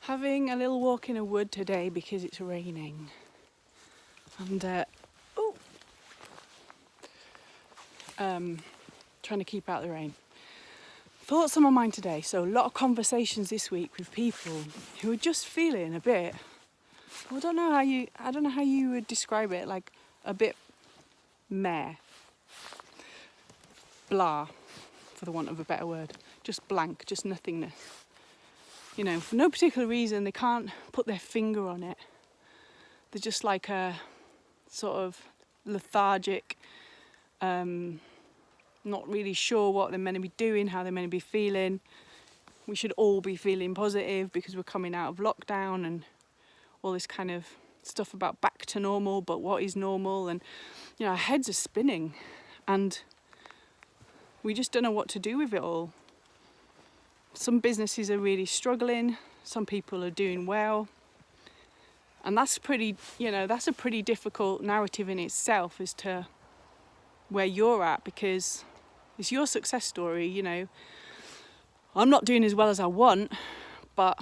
having a little walk in a wood today because it's raining. And trying to keep out the rain. Thoughts on my mind today. So a lot of conversations this week with people who are just feeling a bit, I don't know how you would describe it, like a bit meh. Blah, for the want of a better word. Just blank, just nothingness. You know, for no particular reason, they can't put their finger on it. They're just like a sort of lethargic, not really sure what they're meant to be doing, how they're meant to be feeling. We should all be feeling positive because we're coming out of lockdown and all this kind of stuff about back to normal, but what is normal? And, you know, our heads are spinning and we just don't know what to do with it all. Some businesses are really struggling, some people are doing well. And that's a pretty difficult narrative in itself as to where you're at, because it's your success story, you know. I'm not doing as well as I want, but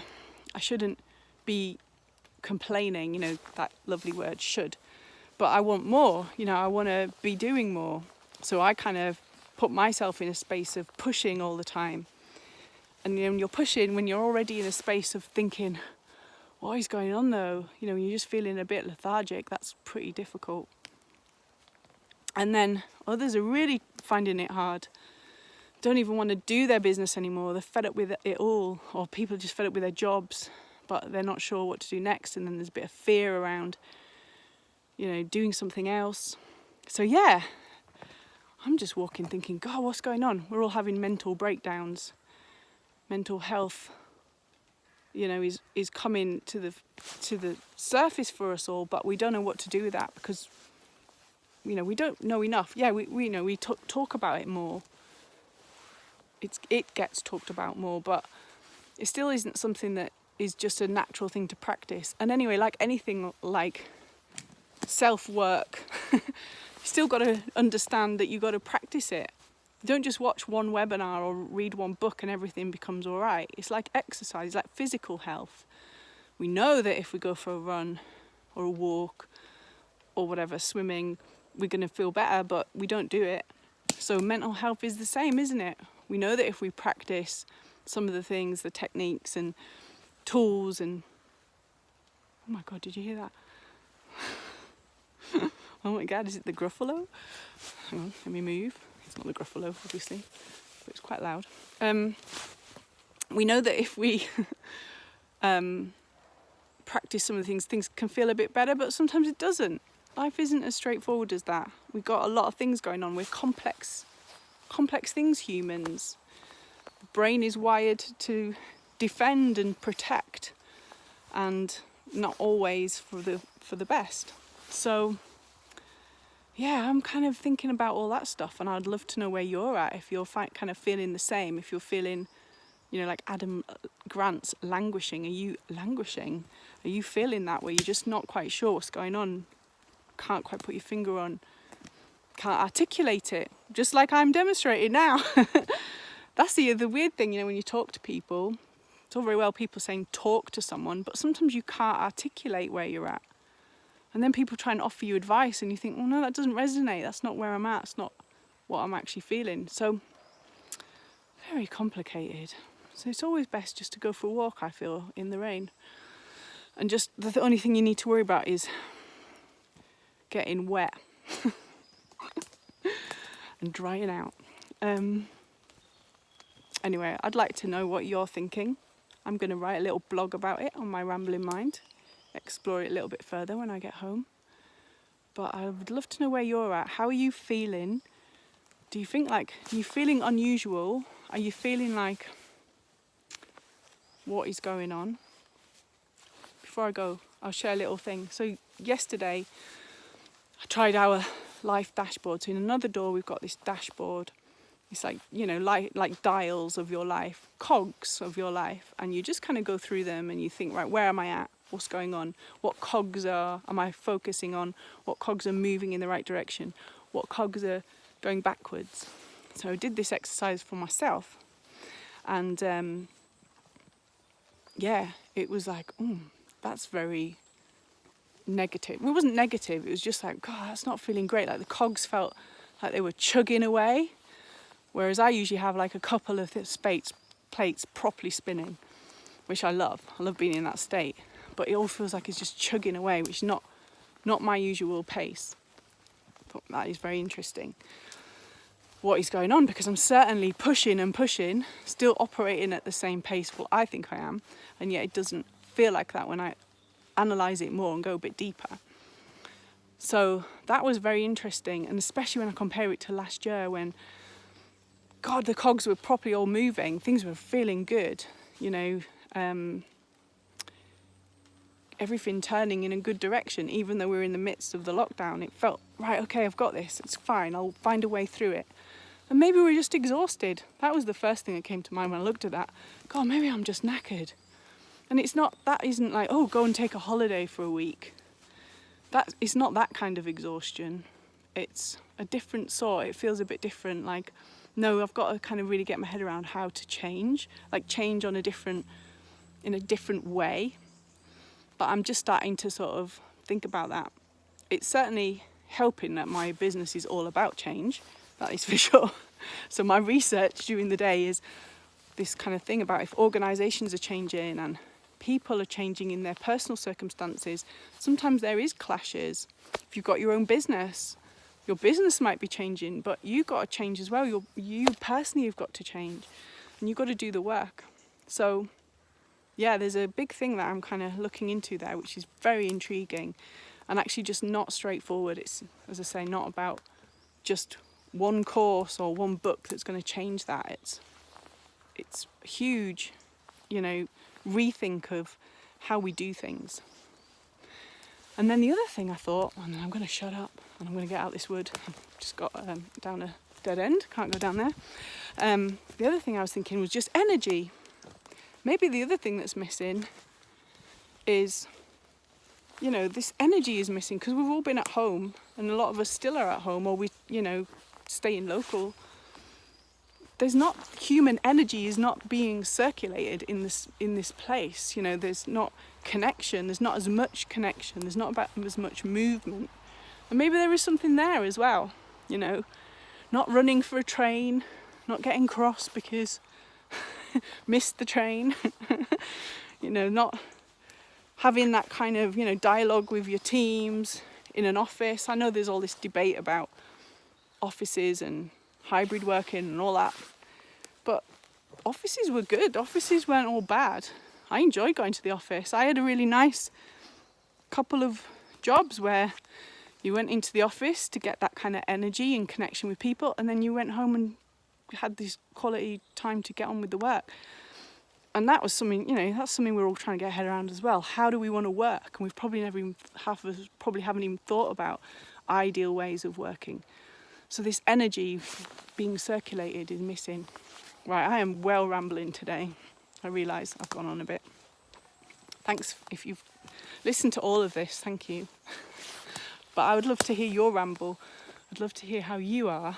I shouldn't be complaining, you know, that lovely word, should. But I want more, you know, I want to be doing more. So I kind of put myself in a space of pushing all the time. And when you're pushing, when you're already in a space of thinking, what is going on though? You know, you're just feeling a bit lethargic, that's pretty difficult. And then others are really finding it hard. Don't even want to do their business anymore. They're fed up with it all. Or people are just fed up with their jobs, but they're not sure what to do next. And then there's a bit of fear around, you know, doing something else. So yeah, I'm just walking thinking, God, what's going on? We're all having mental breakdowns. Mental health, you know, is coming to the surface for us all, but we don't know what to do with that because, you know, we don't know enough. Yeah, we know we talk about it more. It gets talked about more, but it still isn't something that is just a natural thing to practice. And anyway, like anything, like self-work, you still got to understand that you got to practice it. Don't just watch one webinar or read one book and everything becomes all right. It's like exercise, like physical health. We know that if we go for a run or a walk or whatever, swimming, we're going to feel better, but we don't do it. So mental health is the same, isn't it? We know that if we practice some of the things, the techniques and tools and... Oh my God, did you hear that? Oh my God, is it the Gruffalo? Hang on, let me move. It's not the Gruffalo, obviously, but it's quite loud. We know that if we practice some of the things can feel a bit better, but sometimes it doesn't. Life isn't as straightforward as that. We've got a lot of things going on. We're complex things, humans. The brain is wired to defend and protect, and not always for the best. So yeah, I'm kind of thinking about all that stuff, and I'd love to know where you're at, if you're kind of feeling the same, if you're feeling, you know, like Adam Grant's languishing. Are you languishing? Are you feeling that, where you're just not quite sure what's going on? Can't quite put your finger on, can't articulate it, just like I'm demonstrating now. That's the weird thing, you know, when you talk to people, it's all very well people saying talk to someone, but sometimes you can't articulate where you're at. And then people try and offer you advice and you think, well, no, that doesn't resonate. That's not where I'm at. It's not what I'm actually feeling. So, very complicated. So it's always best just to go for a walk, I feel, in the rain. And just the only thing you need to worry about is getting wet and drying out. Anyway, I'd like to know what you're thinking. I'm going to write a little blog about it on my Rambling Mind. Explore it a little bit further when I get home. But I would love to know where you're at. How are you feeling? Do you think like, are you feeling unusual? Are you feeling like, what is going on? Before I go, I'll share a little thing. So yesterday, I tried our life dashboard. So in another door, we've got this dashboard. It's like, you know, like dials of your life, cogs of your life. And you just kind of go through them and you think, right, where am I at? What's going on? What cogs am I focusing on? What cogs are moving in the right direction? What cogs are going backwards? So I did this exercise for myself. And yeah, it was like, that's very negative. It wasn't negative, it was just like, God, that's not feeling great. Like the cogs felt like they were chugging away, whereas I usually have like a couple of plates properly spinning, which I love. I love being in that state. But it all feels like it's just chugging away, which is not my usual pace. I thought that is very interesting. What is going on, because I'm certainly pushing and pushing, still operating at the same pace what I think I am, and yet it doesn't feel like that when I analyse it more and go a bit deeper. So that was very interesting, and especially when I compare it to last year when, God, the cogs were properly all moving, things were feeling good, you know, everything turning in a good direction. Even though we were in the midst of the lockdown, it felt, right, okay, I've got this, it's fine, I'll find a way through it. And maybe we're just exhausted. That was the first thing that came to mind when I looked at that. God, maybe I'm just knackered. And that isn't like, oh, go and take a holiday for a week. It's not that kind of exhaustion. It's a different sort. It feels a bit different. Like, no, I've got to kind of really get my head around how to change. Like change in a different way. But I'm just starting to sort of think about that. It's certainly helping that my business is all about change. That is for sure. So my research during the day is this kind of thing about if organisations are changing and people are changing in their personal circumstances, sometimes there is clashes. If you've got your own business, your business might be changing, but you've got to change as well. You personally have got to change, and you've got to do the work. So yeah, there's a big thing that I'm kind of looking into there, which is very intriguing and actually just not straightforward. It's, as I say, not about just one course or one book that's going to change that. It's huge, you know, rethink of how we do things. And then the other thing I thought, and I'm going to shut up and I'm going to get out this wood. I've just got down a dead end, can't go down there. The other thing I was thinking was just energy. Maybe the other thing that's missing is, you know, this energy is missing because we've all been at home, and a lot of us still are at home, or we, you know, staying local. There's not, human energy is not being circulated in this place. You know, there's not connection. There's not as much connection. There's not about as much movement. And maybe there is something there as well. You know, not running for a train, not getting cross because missed the train. You know, not having that kind of, you know, dialogue with your teams in an office. I know there's all this debate about offices and hybrid working and all that, but offices were good. Offices weren't all bad. I enjoyed going to the office. I had a really nice couple of jobs where you went into the office to get that kind of energy and connection with people, and then you went home and had this quality time to get on with the work. And that was something, you know, that's something we're all trying to get our head around as well. How do we want to work? And we've probably half of us probably haven't even thought about ideal ways of working. So this energy being circulated is missing. Right, I am well rambling today. I realise I've gone on a bit. Thanks if you've listened to all of this, thank you. But I would love to hear your ramble. I'd love to hear how you are.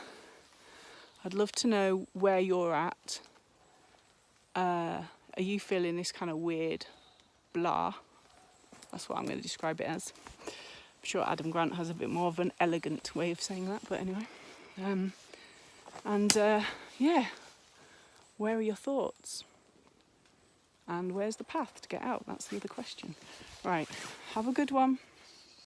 I'd love to know where you're at. Are you feeling this kind of weird blah? That's what I'm going to describe it as. I'm sure Adam Grant has a bit more of an elegant way of saying that, but anyway. Yeah, where are your thoughts? And where's the path to get out? That's the other question. Right, have a good one.